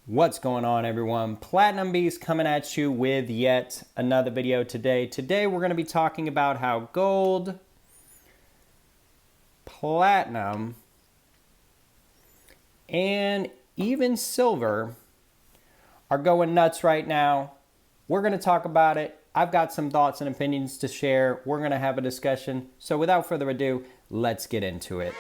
What's going on, everyone? Platinum Beast coming at you with yet another video today. Today we're going to be talking about how gold, platinum, and even silver are going nuts right now. We're going to talk about it. I've got some thoughts and opinions to share. We're going to have a discussion. So without further ado, let's get into it.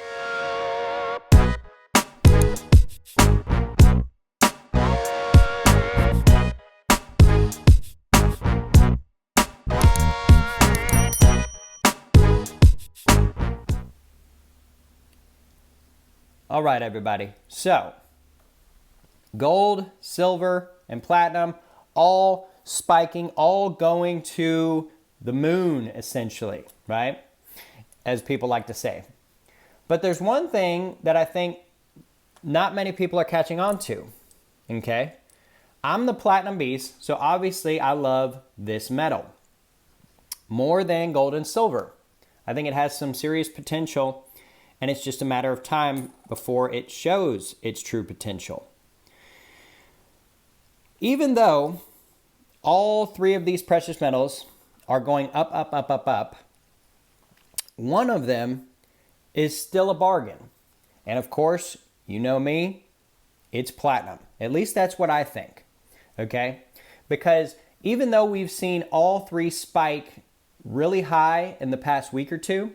All right, everybody. So, gold, silver, and platinum all spiking, all going to the moon, essentially, right? As people like to say. But there's one thing that I think not many people are catching on to, okay? I'm the Platinum Beast, so obviously I love this metal more than gold and silver. I think it has some serious potential, and it's just a matter of time before it shows its true potential. Even though all three of these precious metals are going up, up, up, up, up, one of them is still a bargain. And of course, you know me, it's platinum. At least that's what I think, okay? Because even though we've seen all three spike really high in the past week or two,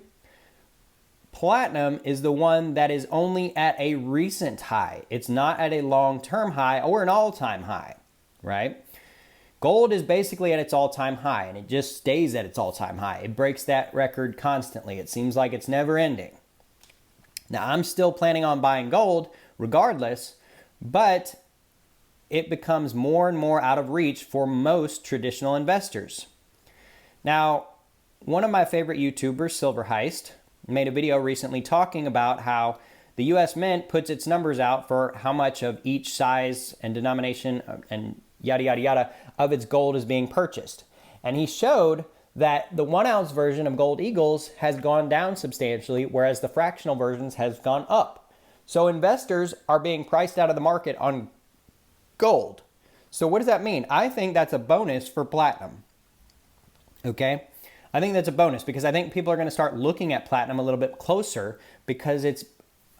platinum is the one that is only at a recent high. It's not at a long-term high or an all-time high, right? Gold is basically at its all-time high, and it just stays at its all-time high. It breaks that record constantly. It seems like it's never ending. Now, I'm still planning on buying gold regardless, but it becomes more and more out of reach for most traditional investors. Now, one of my favorite YouTubers, Silver Heist, made a video recently talking about how the U.S. Mint puts its numbers out for how much of each size and denomination and yada, yada, yada of its gold is being purchased. And he showed that the 1 ounce version of Gold Eagles has gone down substantially, whereas the fractional versions has gone up. So investors are being priced out of the market on gold. So what does that mean? I think that's a bonus for platinum. Okay? I think that's a bonus because I think people are going to start looking at platinum a little bit closer because it's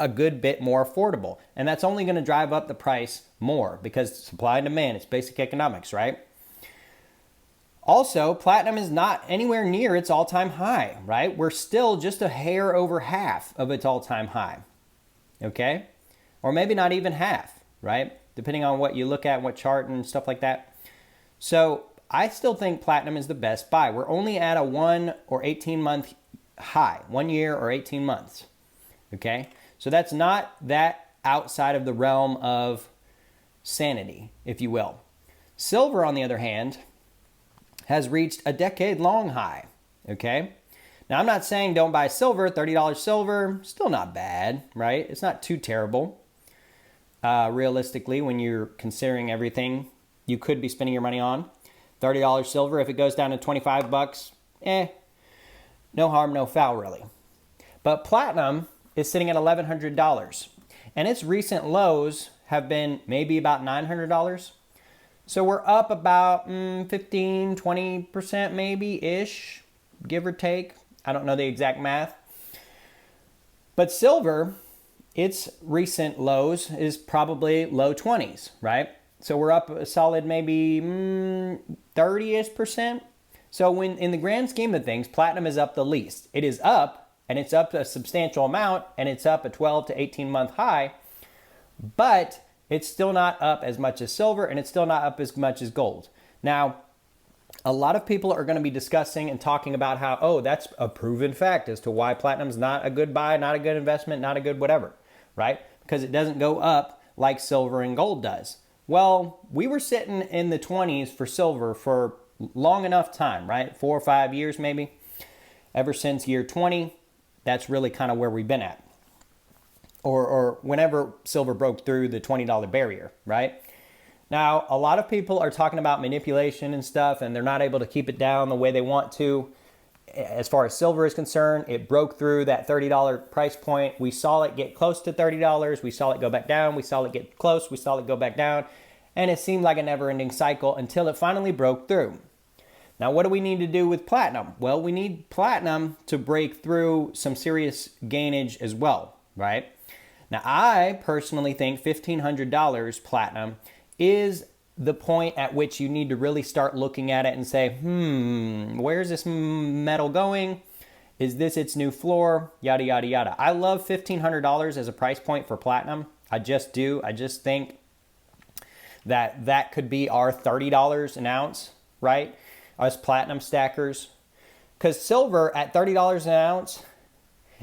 a good bit more affordable. And that's only going to drive up the price more because supply and demand, it's basic economics, right? Also, platinum is not anywhere near its all-time high, right? We're still just a hair over half of its all-time high, okay? Or maybe not even half, right? Depending on what you look at, what chart and stuff like that. So I still think platinum is the best buy. We're only at a 1 or 18 month high, 1 year or 18 months, okay? So that's not that outside of the realm of sanity, if you will. Silver, on the other hand, has reached a decade-long high, okay? Now, I'm not saying don't buy silver. $30 silver, still not bad, right? It's not too terrible. Realistically, when you're considering everything you could be spending your money on. $30 silver, if it goes down to 25 bucks, no harm, no foul, really. But platinum is sitting at $1,100, and its recent lows have been maybe about $900. So we're up about 15, 20% maybe-ish, give or take. I don't know the exact math. But silver, its recent lows is probably low 20s, right? So we're up a solid maybe 30-ish%. So when in the grand scheme of things, platinum is up the least. It is up, and it's up a substantial amount, and it's up a 12 to 18-month high, but it's still not up as much as silver, and it's still not up as much as gold. Now, a lot of people are going to be discussing and talking about how, oh, that's a proven fact as to why platinum's not a good buy, not a good investment, not a good whatever, right? Because it doesn't go up like silver and gold does. Well, we were sitting in the 20s for silver for long enough time, right? 4 or 5 years maybe. Ever since year 20, that's really kind of where we've been at. Or whenever silver broke through the $20 barrier, right? Now, a lot of people are talking about manipulation and stuff, and they're not able to keep it down the way they want to. As far as silver is concerned, it broke through that $30 price point. We saw it get close to $30. We saw it go back down. We saw it get close. We saw it go back down. and it seemed like a never-ending cycle until it finally broke through. Now, what do we need to do with platinum? Well, we need platinum to break through some serious gainage as well, right? Now, I personally think $1,500 platinum is the point at which you need to really start looking at it and say, where's this metal going? Is this its new floor? Yada, yada, yada. I love $1,500 as a price point for platinum. I just do. I just think that that could be our $30 an ounce, right? Us platinum stackers. Because silver at $30 an ounce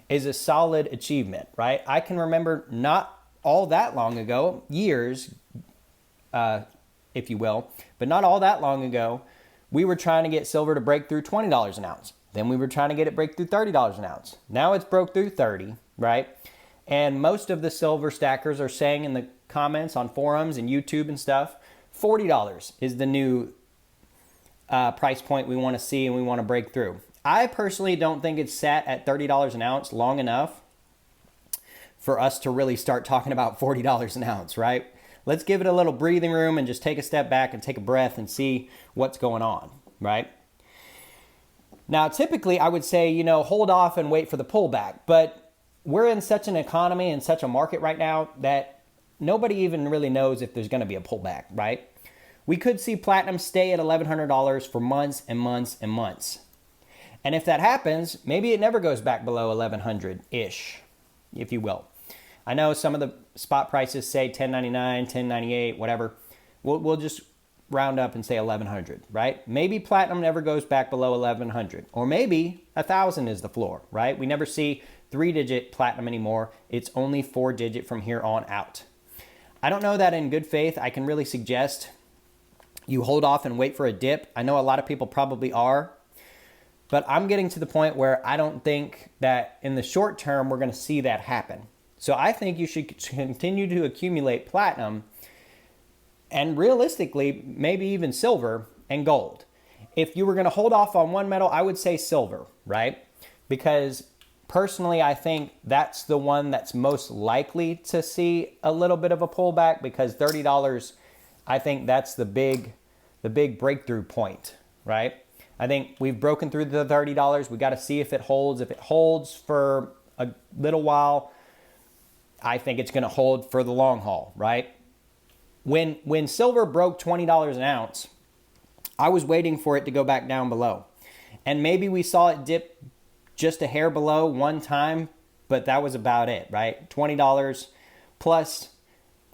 is a solid achievement, right? I can remember not all that long ago, years, if you will, but not all that long ago, we were trying to get silver to break through $20 an ounce. Then we were trying to get it break through $30 an ounce. Now it's broke through 30, right? And most of the silver stackers are saying in the comments on forums and YouTube and stuff, $40 is the new price point we want to see and we want to break through. I personally don't think it's sat at $30 an ounce long enough for us to really start talking about $40 an ounce, right? Let's give it a little breathing room and just take a step back and take a breath and see what's going on, right? Now, typically I would say, hold off and wait for the pullback, but we're in such an economy and such a market right now that nobody even really knows if there's going to be a pullback, right? We could see platinum stay at $1,100 for months and months and months. And if that happens, maybe it never goes back below 1,100-ish, if you will. I know some of the spot prices say $10.99, $10.98, whatever. We'll just round up and say 1,100, right? Maybe platinum never goes back below 1,100. Or maybe 1,000 is the floor, right? We never see 3-digit platinum anymore. It's only 4-digit from here on out. I don't know that in good faith I can really suggest you hold off and wait for a dip. I know a lot of people probably are. But I'm getting to the point where I don't think that in the short term we're going to see that happen. So I think you should continue to accumulate platinum and realistically, maybe even silver and gold. If you were going to hold off on one metal, I would say silver, right? Because personally, I think that's the one that's most likely to see a little bit of a pullback because $30, I think that's the big breakthrough point, right? I think we've broken through the $30. We got to see if it holds. If it holds for a little while, I think it's going to hold for the long haul, right? When silver broke $20 an ounce, I was waiting for it to go back down below. And maybe we saw it dip just a hair below one time, but that was about it, right? $20 plus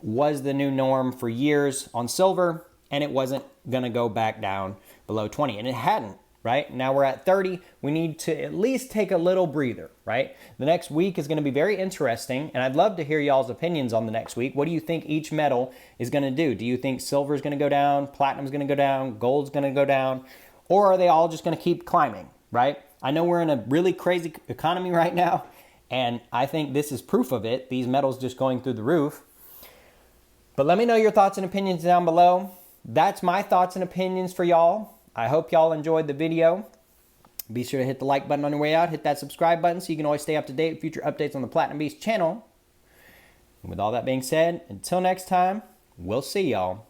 was the new norm for years on silver, and it wasn't going to go back down below 20, and it hadn't, right? Now we're at 30. We need to at least take a little breather, right? The next week is going to be very interesting, and I'd love to hear y'all's opinions on the next week. What do you think each metal is going to do? Do you think silver is going to go down, platinum is going to go down, gold's going to go down, or are they all just going to keep climbing, right? I know we're in a really crazy economy right now, and I think this is proof of it, these metals just going through the roof. But let me know your thoughts and opinions down below. That's my thoughts and opinions for y'all. I hope y'all enjoyed the video. Be sure to hit the like button on your way out. Hit that subscribe button so you can always stay up to date with future updates on the Platinum Beast channel. And with all that being said, until next time, we'll see y'all.